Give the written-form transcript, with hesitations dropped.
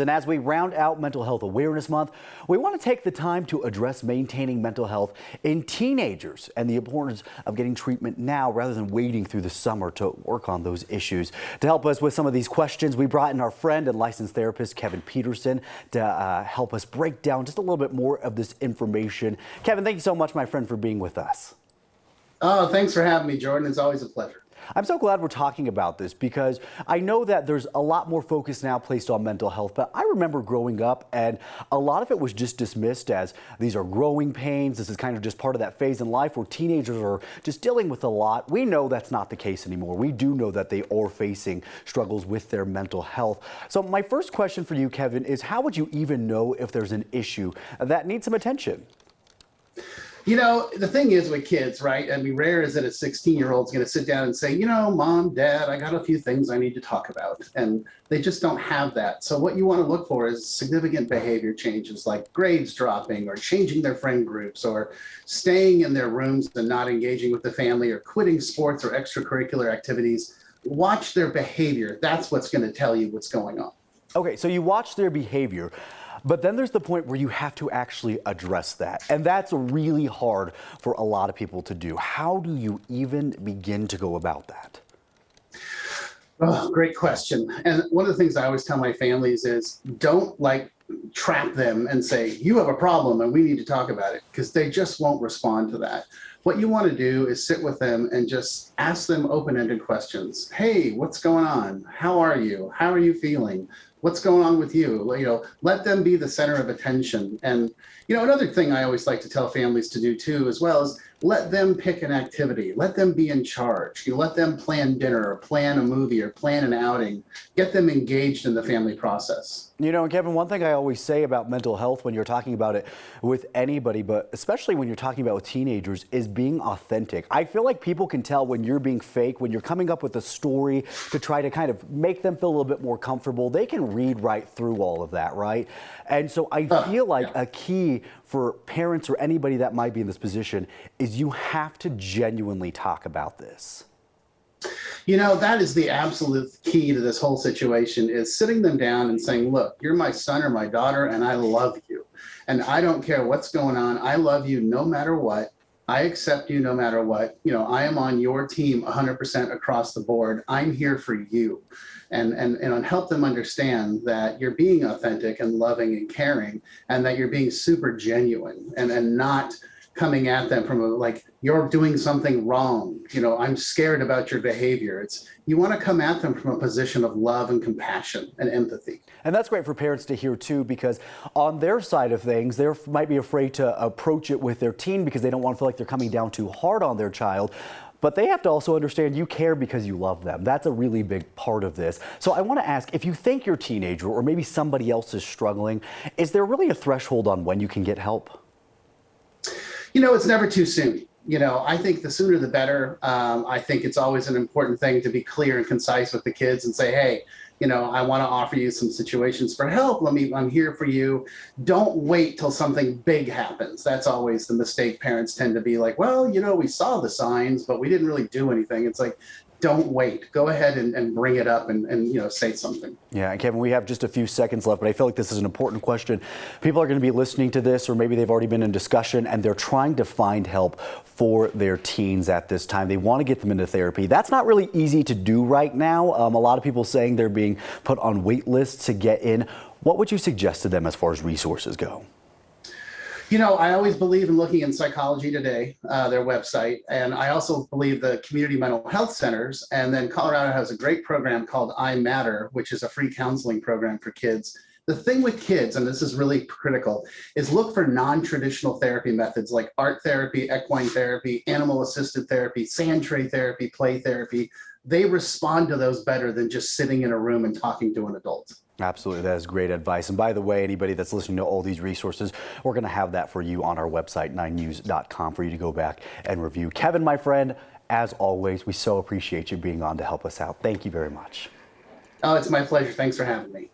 And as we round out Mental Health Awareness Month, we want to take the time to address maintaining mental health in teenagers and the importance of getting treatment now rather than waiting through the summer to work on those issues. To help us with some of these questions, we brought in our friend and licensed therapist, Kevin Peterson, to help us break down just a little bit more of this information. Kevin, thank you so much, my friend, for being with us. Oh, thanks for having me, Jordan. It's always a pleasure. I'm so glad we're talking about this because I know that there's a lot more focus now placed on mental health, but I remember growing up and a lot of it was just dismissed as these are growing pains. This is kind of just part of that phase in life where teenagers are just dealing with a lot. We know that's not the case anymore. We do know that they are facing struggles with their mental health. So my first question for you, Kevin, is how would you even know if there's an issue that needs some attention? You know, the thing is with kids, right? I mean, rare is that a 16-year-old's going to sit down and say, you know, Mom, Dad, I got a few things I need to talk about. And they just don't have that. So what you want to look for is significant behavior changes like grades dropping or changing their friend groups or staying in their rooms and not engaging with the family or quitting sports or extracurricular activities. Watch their behavior. That's what's going to tell you what's going on. Okay, so you watch their behavior. But then there's the point where you have to actually address that. And that's really hard for a lot of people to do. How do you even begin to go about that? Oh, great question. And one of the things I always tell my families is don't trap them and say, you have a problem and we need to talk about it, because they just won't respond to that. What you want to do is sit with them and just ask them open-ended questions. Hey, what's going on? How are you? How are you feeling? What's going on with you? You know, let them be the center of attention. And, you know, another thing I always like to tell families to do too, as well, is let them pick an activity. Let them be in charge. You let them plan dinner or plan a movie or plan an outing. Get them engaged in the family process. You know, Kevin, one thing I always say about mental health when you're talking about it with anybody, but especially when you're talking about with teenagers, is being authentic. I feel like people can tell when you're being fake, when you're coming up with a story to try to kind of make them feel a little bit more comfortable. They can read right through all of that, right? And so I feel like a key for parents or anybody that might be in this position is you have to genuinely talk about this. You know, that is the absolute key to this whole situation, is sitting them down and saying, look, you're my son or my daughter, and I love you. And I don't care what's going on. I love you no matter what. I accept you no matter what. You know, I am on your team 100% across the board. I'm here for you. And help them understand that you're being authentic and loving and caring, and that you're being super genuine and not coming at them from like, you're doing something wrong. You know, I'm scared about your behavior. You want to come at them from a position of love and compassion and empathy. And that's great for parents to hear too, because on their side of things, they might be afraid to approach it with their teen because they don't want to feel like they're coming down too hard on their child. But they have to also understand you care because you love them. That's a really big part of this. So I want to ask, if you think your teenager or maybe somebody else is struggling, is there really a threshold on when you can get help? You know, it's never too soon. You know, I think the sooner the better. I think it's always an important thing to be clear and concise with the kids and say, hey, you know, I want to offer you some situations for help. I'm here for you. Don't wait till something big happens. That's always the mistake parents tend to be like, well, you know, we saw the signs, but we didn't really do anything. It's like, don't wait. Go ahead and bring it up and you know, say something. Yeah, and Kevin, we have just a few seconds left, but I feel like this is an important question. People are going to be listening to this, or maybe they've already been in discussion, and they're trying to find help for their teens at this time. They want to get them into therapy. That's not really easy to do right now. A lot of people saying they're being put on wait lists to get in. What would you suggest to them as far as resources go? You know, I always believe in looking in Psychology Today, their website, and I also believe the community mental health centers. And then Colorado has a great program called I Matter, which is a free counseling program for kids. The thing with kids, and this is really critical, is look for non-traditional therapy methods like art therapy, equine therapy, animal-assisted therapy, sand tray therapy, play therapy. They respond to those better than just sitting in a room and talking to an adult. Absolutely. That is great advice. And by the way, anybody that's listening to all these resources, we're going to have that for you on our website, 9news.com, for you to go back and review. Kevin, my friend, as always, we so appreciate you being on to help us out. Thank you very much. Oh, it's my pleasure. Thanks for having me.